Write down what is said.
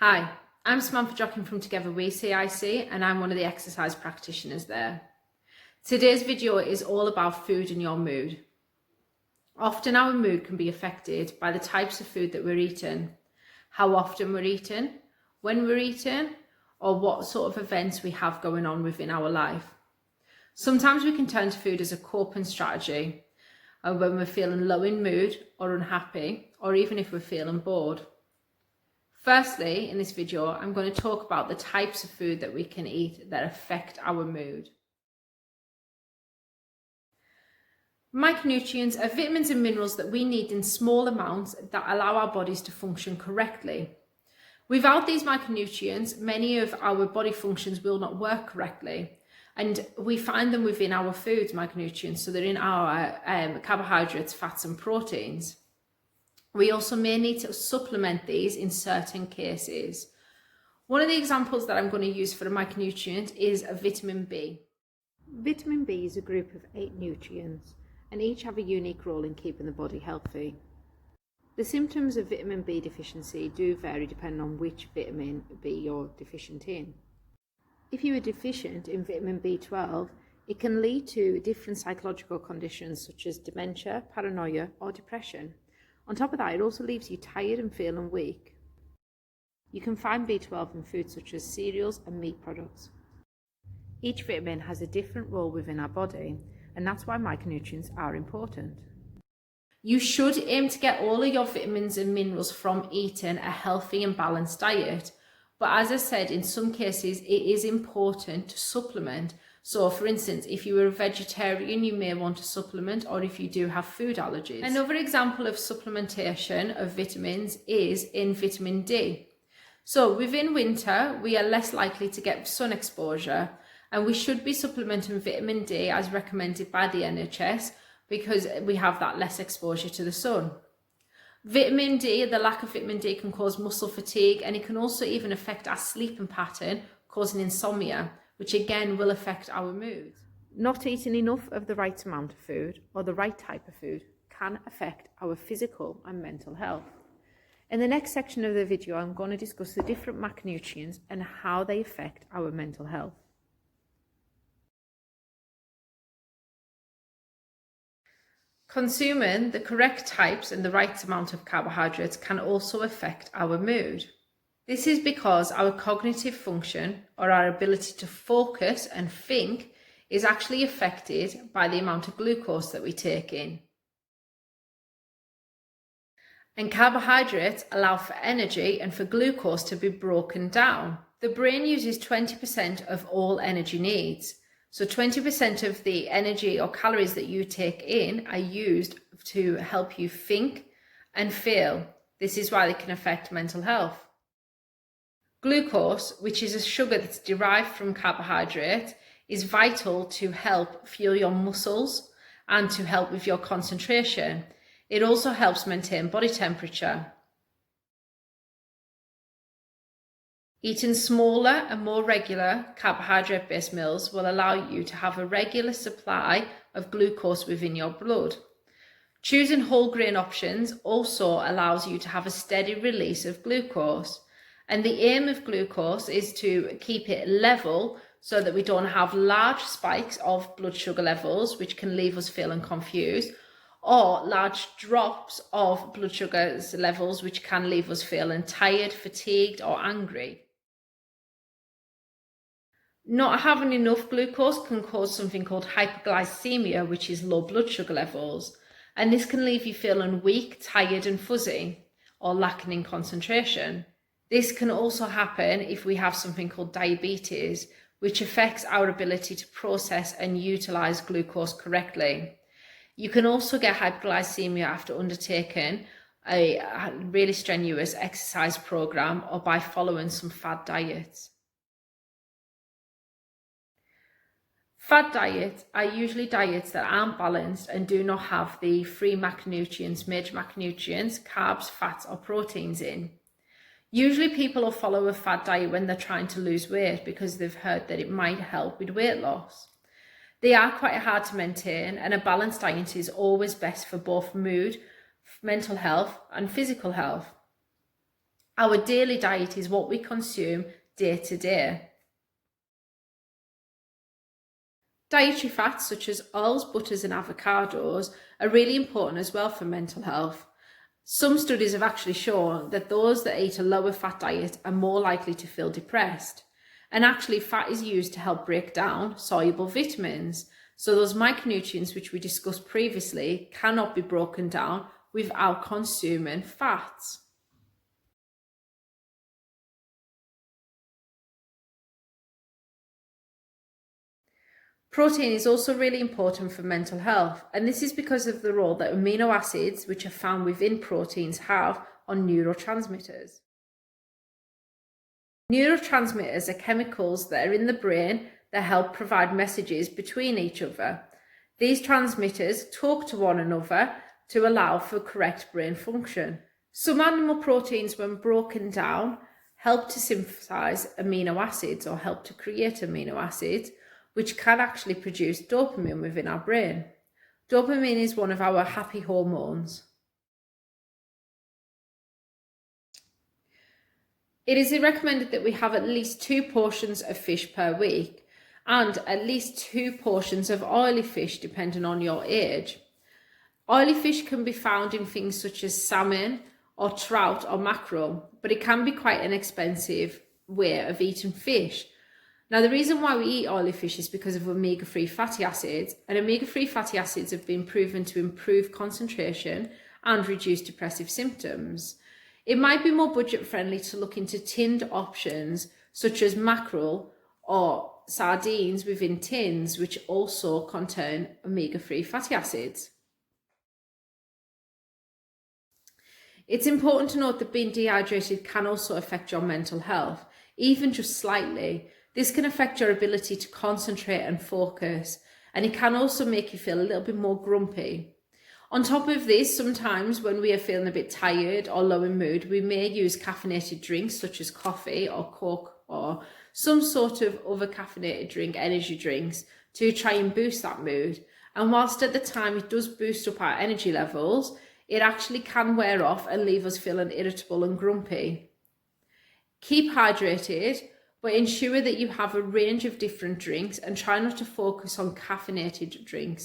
Hi, I'm Samantha Joughin from Together We CIC and I'm one of the exercise practitioners there. Today's video is all about food and your mood. Often our mood can be affected by the types of food that we're eating, how often we're eating, when we're eating, or what sort of events we have going on within our life. Sometimes we can turn to food as a coping strategy when we're feeling low in mood or unhappy, or even if we're feeling bored. Firstly, in this video, I'm going to talk about the types of food that we can eat that affect our mood. Micronutrients are vitamins and minerals that we need in small amounts that allow our bodies to function correctly. Without these micronutrients, many of our body functions will not work correctly. And we find them within our foods, micronutrients, so they're in our carbohydrates, fats and proteins. We also may need to supplement these in certain cases. One of the examples that I'm going to use for a micronutrient is a vitamin B. Vitamin B is a group of 8 nutrients and each have a unique role in keeping the body healthy. The symptoms of vitamin B deficiency do vary depending on which vitamin B you're deficient in. If you are deficient in vitamin B12, it can lead to different psychological conditions such as dementia, paranoia or depression. On top of that, it also leaves you tired and feeling weak. You can find B12 in foods such as cereals and meat products. Each vitamin has a different role within our body, and that's why micronutrients are important. You should aim to get all of your vitamins and minerals from eating a healthy and balanced diet. But as I said, in some cases, it is important to supplement. So for instance, if you were a vegetarian, you may want to supplement, or if you do have food allergies. Another example of supplementation of vitamins is in vitamin D. So within winter, we are less likely to get sun exposure, and we should be supplementing vitamin D as recommended by the NHS because we have that less exposure to the sun. Vitamin D, the lack of vitamin D can cause muscle fatigue, and it can also even affect our sleeping pattern, causing insomnia, which again will affect our mood. Not eating enough of the right amount of food or the right type of food can affect our physical and mental health. In the next section of the video, I'm going to discuss the different macronutrients and how they affect our mental health. Consuming the correct types and the right amount of carbohydrates can also affect our mood. This is because our cognitive function, or our ability to focus and think, is actually affected by the amount of glucose that we take in. And carbohydrates allow for energy and for glucose to be broken down. The brain uses 20% of all energy needs. So 20% of the energy or calories that you take in are used to help you think and feel. This is why they can affect mental health. Glucose, which is a sugar that's derived from carbohydrate, is vital to help fuel your muscles and to help with your concentration. It also helps maintain body temperature. Eating smaller and more regular carbohydrate-based meals will allow you to have a regular supply of glucose within your blood. Choosing whole grain options also allows you to have a steady release of glucose. And the aim of glucose is to keep it level so that we don't have large spikes of blood sugar levels, which can leave us feeling confused, or large drops of blood sugar levels, which can leave us feeling tired, fatigued, or angry. Not having enough glucose can cause something called hyperglycemia, which is low blood sugar levels. And this can leave you feeling weak, tired, and fuzzy, or lacking in concentration. This can also happen if we have something called diabetes, which affects our ability to process and utilize glucose correctly. You can also get hyperglycemia after undertaking a really strenuous exercise program or by following some fad diets. Fad diets are usually diets that aren't balanced and do not have the three macronutrients, major macronutrients, carbs, fats, or proteins in. Usually people will follow a fad diet when they're trying to lose weight because they've heard that it might help with weight loss. They are quite hard to maintain, and a balanced diet is always best for both mood, mental health, and physical health. Our daily diet is what we consume day to day. Dietary fats such as oils, butters and avocados are really important as well for mental health. Some studies have actually shown that those that eat a lower fat diet are more likely to feel depressed. And actually fat is used to help break down soluble vitamins. So those micronutrients which we discussed previously cannot be broken down without consuming fats. Protein is also really important for mental health, and this is because of the role that amino acids, which are found within proteins, have on neurotransmitters. Neurotransmitters are chemicals that are in the brain that help provide messages between each other. These transmitters talk to one another to allow for correct brain function. Some animal proteins, when broken down, help to synthesize amino acids or help to create amino acids, which can actually produce dopamine within our brain. Dopamine is one of our happy hormones. It is recommended that we have at least 2 portions of fish per week and at least 2 portions of oily fish depending on your age. Oily fish can be found in things such as salmon or trout or mackerel, but it can be quite an expensive way of eating fish. Now, the reason why we eat oily fish is because of omega-3 fatty acids, and omega-3 fatty acids have been proven to improve concentration and reduce depressive symptoms. It might be more budget-friendly to look into tinned options such as mackerel or sardines within tins, which also contain omega-3 fatty acids. It's important to note that being dehydrated can also affect your mental health, even just slightly. This can affect your ability to concentrate and focus, and it can also make you feel a little bit more grumpy. On top of this, sometimes when we are feeling a bit tired or low in mood, we may use caffeinated drinks such as coffee or Coke or some sort of other caffeinated drink, energy drinks, to try and boost that mood. And whilst at the time it does boost up our energy levels, it actually can wear off and leave us feeling irritable and grumpy. Keep hydrated, but ensure that you have a range of different drinks and try not to focus on caffeinated drinks.